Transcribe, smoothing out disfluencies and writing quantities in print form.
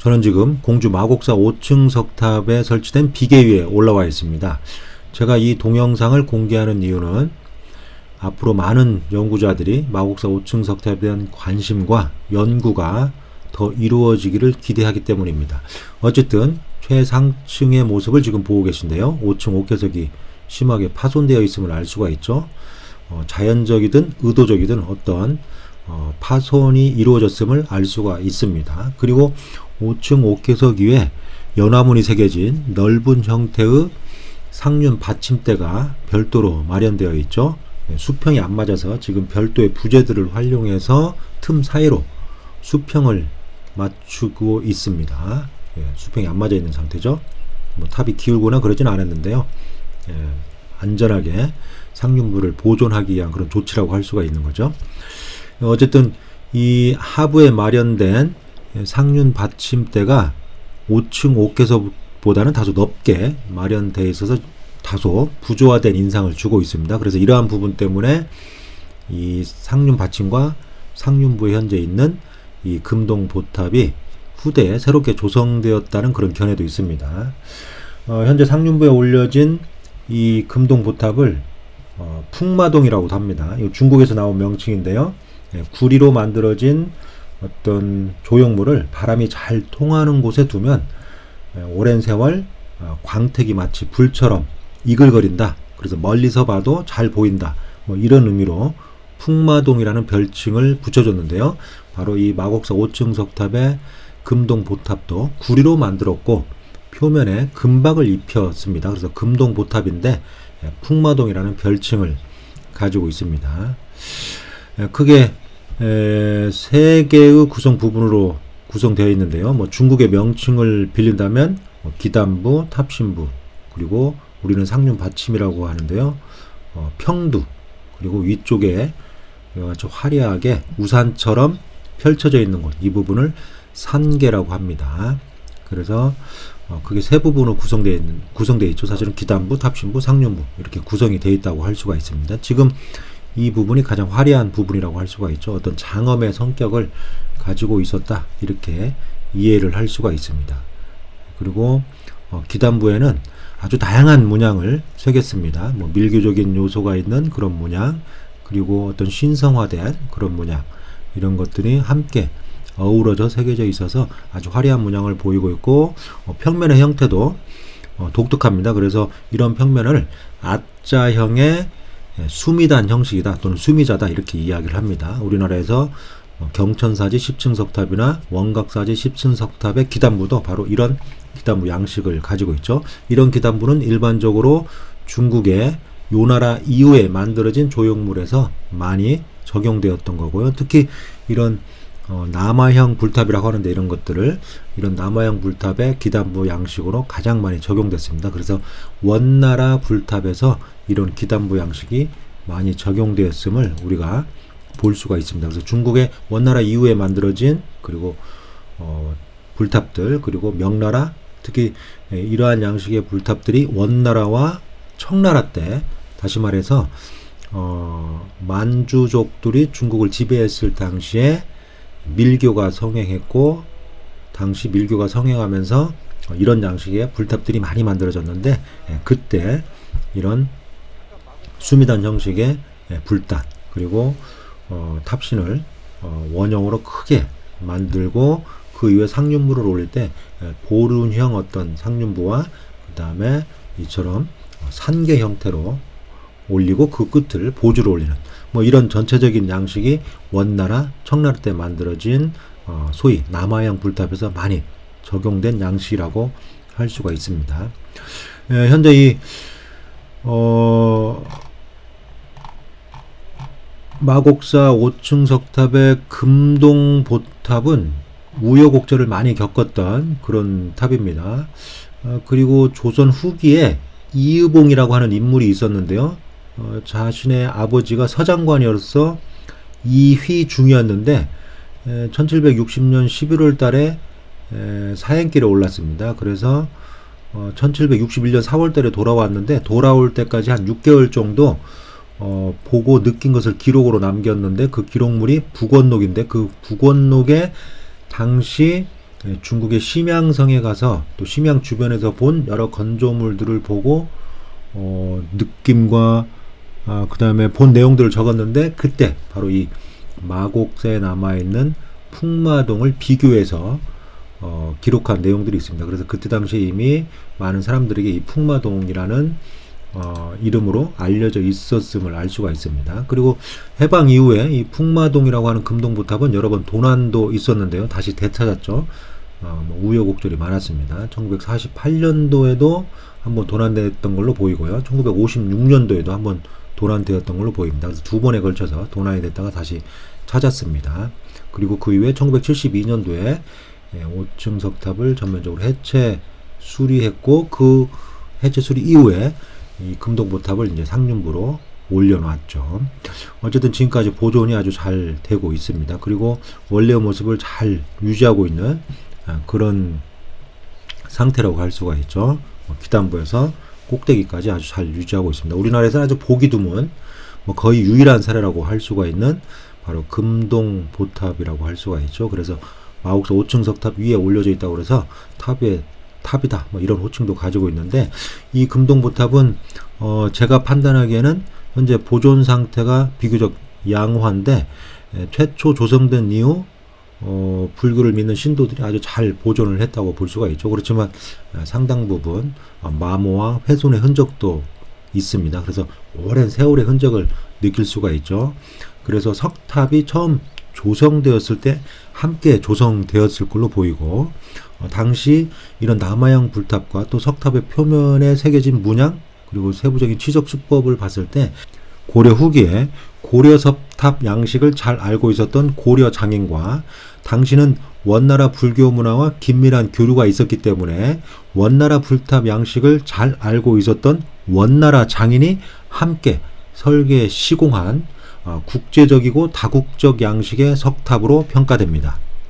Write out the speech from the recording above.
저는 지금 공주 마곡사 5층 석탑에 설치된 비계 위에 올라와 있습니다. 제가 이 동영상을 공개하는 이유는 앞으로 많은 연구자들이 마곡사 5층 석탑에 대한 관심과 연구가 더 이루어지기를 기대하기 때문입니다. 어쨌든 최상층의 모습을 지금 보고 계신데요. 5층 옥회석이 심하게 파손되어 있음을 알 수가 있죠. 자연적이든 의도적이든 어떤 파손이 이루어졌음을 알 수가 있습니다. 그리고 5층 옥회석 위에 연화문이 새겨진 넓은 형태의 상륜 받침대가 별도로 마련되어 있죠. 수평이 안 맞아서 지금 별도의 부재들을 활용해서 틈 사이로 수평을 맞추고 있습니다. 수평이 안 맞아 있는 상태죠. 뭐 탑이 기울거나 그러진 않았는데요. 안전하게 상륜부를 보존하기 위한 그런 조치라고 할 수가 있는 거죠. 어쨌든 이 하부에 마련된 상륜 받침대가 5층 옥회석보다는 다소 넓게 마련되어 있어서 다소 부조화된 인상을 주고 있습니다. 그래서 이러한 부분 때문에 이 상륜 받침과 상륜부에 현재 있는 이 금동 보탑이 후대에 새롭게 조성되었다는 그런 견해도 있습니다. 현재 상륜부에 올려진 이 금동 보탑을 풍마동이라고도 합니다. 이거 중국에서 나온 명칭인데요. 구리로 만들어진 어떤 조형물을 바람이 잘 통하는 곳에 두면 오랜 세월 광택이 마치 불처럼 이글거린다. 그래서 멀리서 봐도 잘 보인다. 뭐 이런 의미로 풍마동이라는 별칭을 붙여줬는데요. 바로 이 마곡사 5층 석탑의 금동 보탑도 구리로 만들었고 표면에 금박을 입혔습니다. 그래서 금동 보탑인데 풍마동이라는 별칭을 가지고 있습니다. 크게 세 개의 구성 부분으로 구성되어 있는데요. 뭐 중국의 명칭을 빌린다면 기단부, 탑신부, 그리고 우리는 상륜 받침이라고 하는데요. 평두, 그리고 위쪽에 아주 화려하게 우산처럼 펼쳐져 있는 곳, 이 부분을 산계라고 합니다. 그래서 그게 세 부분으로 구성되어 있죠. 사실은 기단부, 탑신부, 상륜부 이렇게 구성이 되어 있다고 할 수가 있습니다. 지금 이 부분이 가장 화려한 부분이라고 할 수가 있죠. 어떤 장엄의 성격을 가지고 있었다 이렇게 이해를 할 수가 있습니다. 그리고 기단부에는 아주 다양한 문양을 새겼습니다. 뭐 밀교적인 요소가 있는 그런 문양, 그리고 어떤 신성화된 그런 문양, 이런 것들이 함께 어우러져 새겨져 있어서 아주 화려한 문양을 보이고 있고, 평면의 형태도 독특합니다. 그래서 이런 평면을 아자형의 수미단 형식이다 또는 수미자다 이렇게 이야기를 합니다. 우리나라에서 경천사지 10층 석탑이나 원각사지 10층 석탑의 기단부도 바로 이런 기단부 양식을 가지고 있죠. 이런 기단부는 일반적으로 중국의 요나라 이후에 만들어진 조형물에서 많이 적용되었던 거고요. 특히 이런 남아형 불탑이라고 하는데 이런 남아형 불탑의 기단부 양식으로 가장 많이 적용됐습니다. 그래서 원나라 불탑에서 이런 기단부 양식이 많이 적용되었음을 우리가 볼 수가 있습니다. 그래서 중국의 원나라 이후에 만들어진 그리고 불탑들, 그리고 명나라, 특히 이러한 양식의 불탑들이 원나라와 청나라 때, 다시 말해서 만주족들이 중국을 지배했을 당시에 밀교가 성행했고, 당시 밀교가 성행하면서 이런 양식의 불탑들이 많이 만들어졌는데, 그때 이런 수미단 형식의 불단, 그리고 탑신을 원형으로 크게 만들고 그 위에 상륜부를 올릴 때 보륜형 어떤 상륜부와 그 다음에 이처럼 산계 형태로 올리고 그 끝을 보주로 올리는 뭐 이런 전체적인 양식이 원나라, 청나라 때 만들어진 소위 남아형 불탑에서 많이 적용된 양식이라고 할 수가 있습니다. 현재 이 마곡사 5층 석탑의 금동 보탑은 우여곡절을 많이 겪었던 그런 탑입니다. 그리고 조선 후기에 이의봉이라고 하는 인물이 있었는데요. 자신의 아버지가 서장관이어서 이휘중이었는데 1760년 11월 달에 사행길에 올랐습니다. 그래서 1761년 4월 달에 돌아왔는데, 돌아올 때까지 한 6개월 정도 보고 느낀 것을 기록으로 남겼는데, 그 기록물이 북원록인데, 그 북원록에 당시 중국의 심양성에 가서 또 심양 주변에서 본 여러 건조물들을 보고 느낌과 그 다음에 본 내용들을 적었는데, 그때 바로 이 마곡사에 남아있는 풍마동을 비교해서 기록한 내용들이 있습니다. 그래서 그때 당시에 이미 많은 사람들에게 이 풍마동이라는 이름으로 알려져 있었음을 알 수가 있습니다. 그리고 해방 이후에 이 풍마동이라고 하는 금동보탑은 여러 번 도난도 있었는데요. 다시 되찾았죠. 우여곡절이 많았습니다. 1948년도에도 한번 도난됐던 걸로 보이고요. 1956년도에도 한번 도난되었던 걸로 보입니다. 그래서 두 번에 걸쳐서 도난이 됐다가 다시 찾았습니다. 그리고 그 이후에 1972년도에 5층 석탑을 전면적으로 해체 수리했고, 그 해체 수리 이후에 이 금동보탑을 이제 상륜부로 올려놨죠. 어쨌든 지금까지 보존이 아주 잘 되고 있습니다. 그리고 원래의 모습을 잘 유지하고 있는 그런 상태라고 할 수가 있죠. 기단부에서 꼭대기까지 아주 잘 유지하고 있습니다. 우리나라에서 아주 보기 드문, 거의 유일한 사례라고 할 수가 있는 바로 금동보탑이라고 할 수가 있죠. 그래서 마곡사 5층 석탑 위에 올려져 있다고 그래서 탑이다 이런 호칭도 가지고 있는데, 이 금동보탑은 제가 판단하기에는 현재 보존 상태가 비교적 양호한데, 최초 조성된 이후 불교를 믿는 신도들이 아주 잘 보존을 했다고 볼 수가 있죠. 그렇지만 상당 부분 마모와 훼손의 흔적도 있습니다. 그래서 오랜 세월의 흔적을 느낄 수가 있죠. 그래서 석탑이 처음 조성되었을 때 함께 조성되었을 걸로 보이고, 당시 이런 남아형 불탑과 또 석탑의 표면에 새겨진 문양, 그리고 세부적인 취적 수법을 봤을 때 고려 후기에 고려 석탑 양식을 잘 알고 있었던 고려 장인과 당시는 원나라 불교 문화와 긴밀한 교류가 있었기 때문에 원나라 불탑 양식을 잘 알고 있었던 원나라 장인이 함께 설계 시공한 국제적이고 다국적 양식의 석탑으로 평가됩니다.